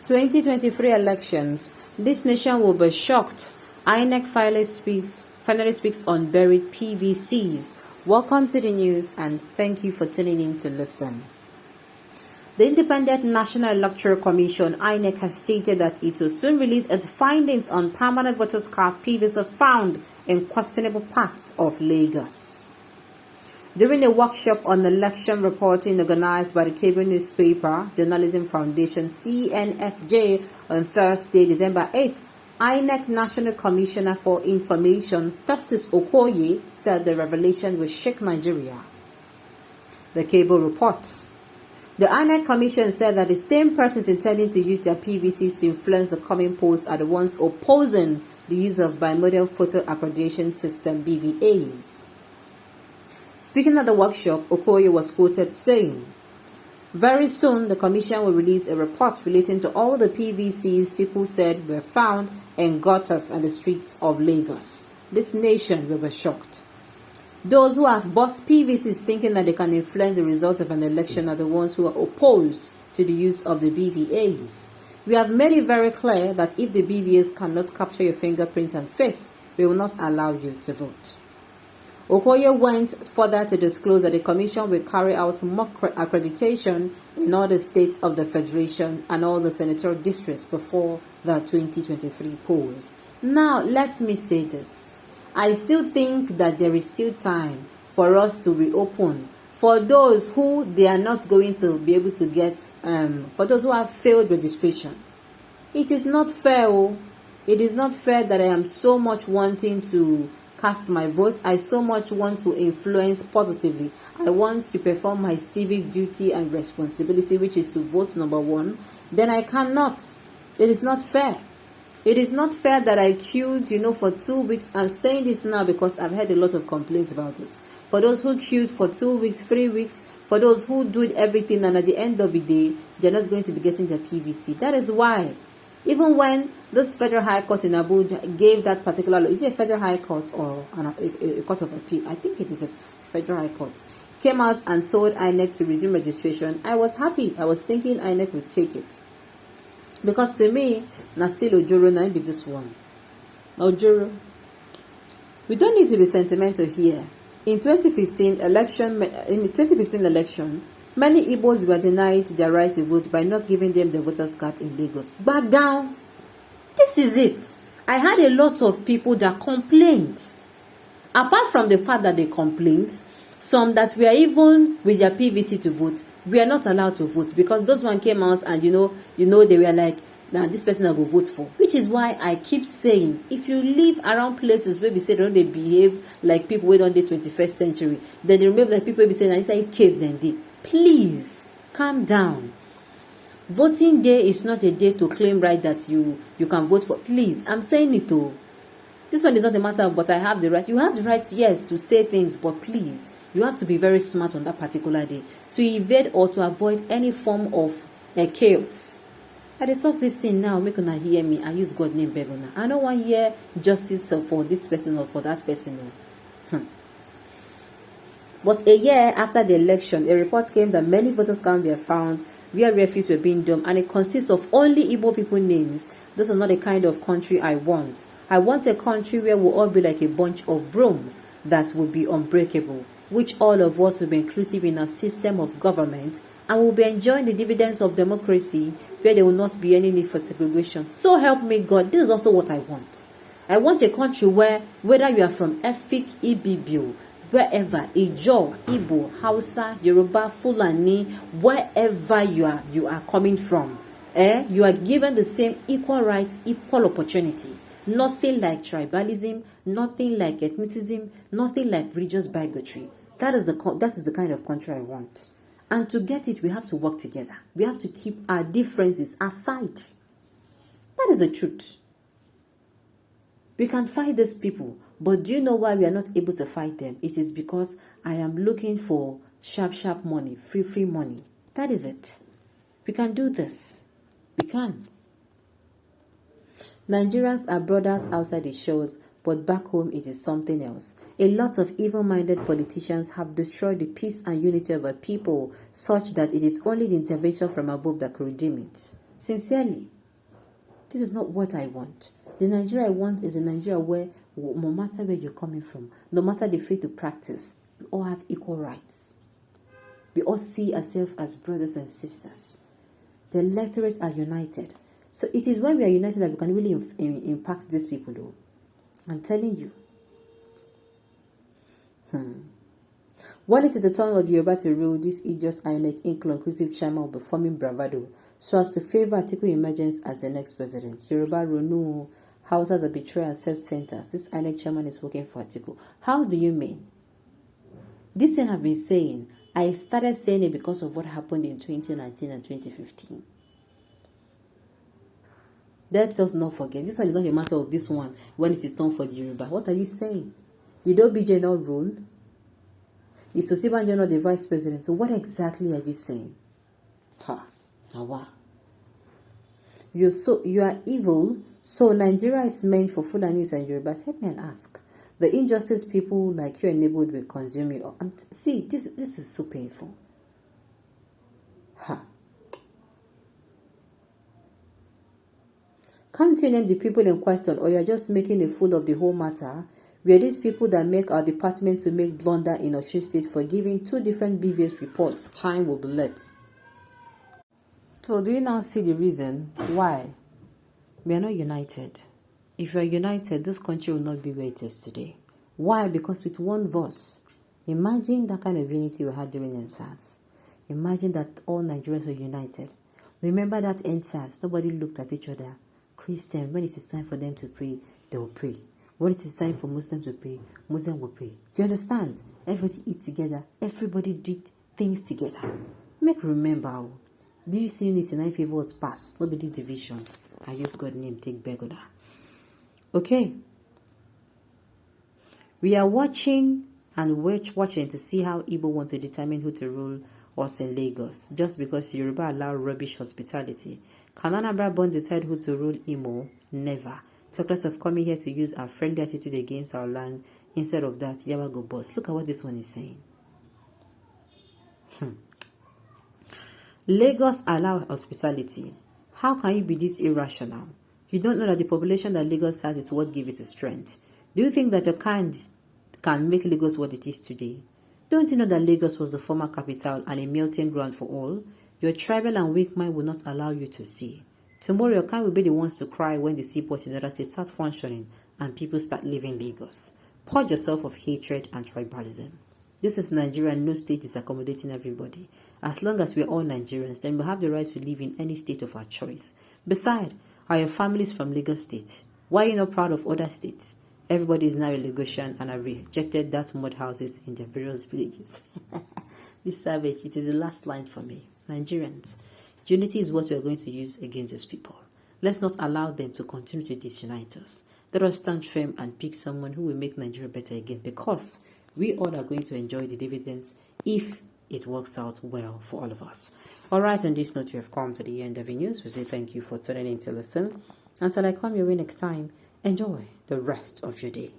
2023 elections. This nation will be shocked. INEC finally speaks on buried PVCs. Welcome to the news and thank you for tuning in to listen. The Independent National Electoral Commission, INEC, has stated that it will soon release its findings on permanent voters' card PVCs found in questionable parts of Lagos. During a workshop on election reporting organized by the cable newspaper Journalism Foundation CNFJ on Thursday, December 8th, INEC National Commissioner for Information Festus Okoye said the revelation will shake Nigeria. The cable reports. The INEC Commission said that the same persons intending to use their PVCs to influence the coming polls are the ones opposing the use of bimodal photo accreditation system BVAs. Speaking at the workshop, Okoye was quoted saying, "Very soon, the Commission will release a report relating to all the PVCs people said were found in gutters and the streets of Lagos. This nation will be shocked. Those who have bought PVCs thinking that they can influence the result of an election are the ones who are opposed to the use of the BVAs. We have made it very clear that if the BVAs cannot capture your fingerprint and face, we will not allow you to vote." Okoye went further to disclose that the Commission will carry out mock accreditation in all the states of the Federation and all the senatorial districts before the 2023 polls. Now, let me say this. I still think that there is still time for us to reopen for those who they are not going to be able to get, for those who have failed registration. It is not fair. It is not fair that I am so much wanting to cast my vote. I so much want to influence positively. I want to perform my civic duty and responsibility, which is to vote, number one. Then I cannot. It is not fair. It is not fair that I queued, for 2 weeks. I'm saying this now because I've heard a lot of complaints about this. For those who queued for 2 weeks, 3 weeks, for those who did everything and at the end of the day, they're not going to be getting their PVC. That is why, even when this Federal High Court in Abuja gave that particular law, is it a Federal High Court or a Court of Appeal? I think it is a Federal High Court. Came out and told INEC to resume registration. I was happy. I was thinking INEC would take it. Because to me, na still Ojoro na be this one. Ojoro. We don't need to be sentimental here. In the 2015 election, many Igbos were denied their right to vote by not giving them the voters' card in Lagos. Back down. This is it. I had a lot of people that complained. Apart from the fact that they complained, some that were even with their PVC to vote, we are not allowed to vote because those one came out and they were like, "Now this person I go vote for." Which is why I keep saying, if you live around places where we say they behave like people who don't the 21st century, then they remember like people will be saying, "I say cave then they." Please calm down. Voting day is not a day to claim right that you can vote for. Please, I'm saying it too. This one is not a matter of, but I have the right. You have the right, yes, to say things, but please, you have to be very smart on that particular day to evade or to avoid any form of chaos. I talk this thing now, make una hear me. I use God name Begona. I don't want to hear justice for this person or for that person. But a year after the election, a report came that many voters' cards were found where refuse were being dumped, and it consists of only Igbo people names. This is not the kind of country I want. I want a country where we'll all be like a bunch of broom that will be unbreakable, which all of us will be inclusive in our system of government, and will be enjoying the dividends of democracy where there will not be any need for segregation. So help me God, this is also what I want. I want a country where, whether you are from Efik, Ibibio, wherever, Ijo, Igbo, Hausa, Yoruba, Fulani, wherever you are coming from, you are given the same equal rights, equal opportunity. Nothing like tribalism, nothing like ethnicism, nothing like religious bigotry. That is the kind of country I want. And to get it, we have to work together. We have to keep our differences aside. That is the truth. We can fight these people, but do you know why we are not able to fight them? It is because I am looking for sharp money, free money. That is it. We can do this. We can. Nigerians are brothers outside the shores, but back home it is something else. A lot of evil-minded politicians have destroyed the peace and unity of our people, such that it is only the intervention from above that could redeem it. Sincerely. This is not what I want. The Nigeria I want is a Nigeria where no matter where you're coming from, no matter the faith you practice, we all have equal rights. We all see ourselves as brothers and sisters. The electorates are united. So it is when we are united that we can really impact these people, though. I'm telling you. When is it the turn of Yoruba to rule, this idiots INEC inclusive chairman will be forming bravado so as to favor Atiku emergence as the next president. Yoruba Ronu, houses are betrayal and self-centers. This INEC chairman is working for Atiku. How do you mean? This thing I've been saying, I started saying it because of what happened in 2019 and 2015. Let us not forget. This one is not a matter of this one when it is time for the Yoruba. What are you saying? Did OBJ not rule? Is Osibanjo not the vice president? So what exactly are you saying? Nawa. You are evil. So Nigeria is meant for Fulanis and Yorubas. Help me and ask. The injustice people like you enabled will consume you. See, this is so painful. Can't you name the people in question, or you're just making a fool of the whole matter? Were these people that make our department to make blunder in Osun State for giving 2 different BVS reports? Time will be let. So do you now see the reason why we are not united? If we are united, this country will not be where it is today. Why? Because with one voice, imagine that kind of unity we had during NSAS. Imagine that all Nigerians were united. Remember that NSAS, nobody looked at each other. Christian, when it is time for them to pray, they will pray. When it is time for Muslims to pray, Muslims will pray. You understand? Everybody eat together. Everybody did things together. Make remember, do you see unity in favor was passed? Not be this division. I use God's name, take Begoda. Okay. We are watching and watching to see how Igbo want to determine who to rule us in Lagos. Just because Yoruba allow rubbish hospitality. Can Anambra Bond decide who to rule Imo? Never. Talk less of coming here to use our friendly attitude against our land. Instead of that, Yawa go boss. Look at what this one is saying. Lagos allow hospitality. How can you be this irrational? You don't know that the population that Lagos has is what gives it its strength. Do you think that your kind can make Lagos what it is today? Don't you know that Lagos was the former capital and a melting ground for all? Your tribal and weak mind will not allow you to see. Tomorrow, your kind will be the ones to cry when the seaports in other states start functioning and people start leaving Lagos. Purge yourself of hatred and tribalism. This is Nigeria and no state is accommodating everybody. As long as we are all Nigerians, then we have the right to live in any state of our choice. Besides, are your families from Lagos State? Why are you not proud of other states? Everybody is now a Lagosian and have rejected that mud houses in their various villages. This savage, it is the last line for me. Nigerians, unity is what we are going to use against these people. Let's not allow them to continue to disunite us. Let us stand firm and pick someone who will make Nigeria better again, because we all are going to enjoy the dividends if it works out well for all of us. All right, on this note, we have come to the end of the news. We say thank you for tuning in to listen. Until I come your way next time, enjoy the rest of your day.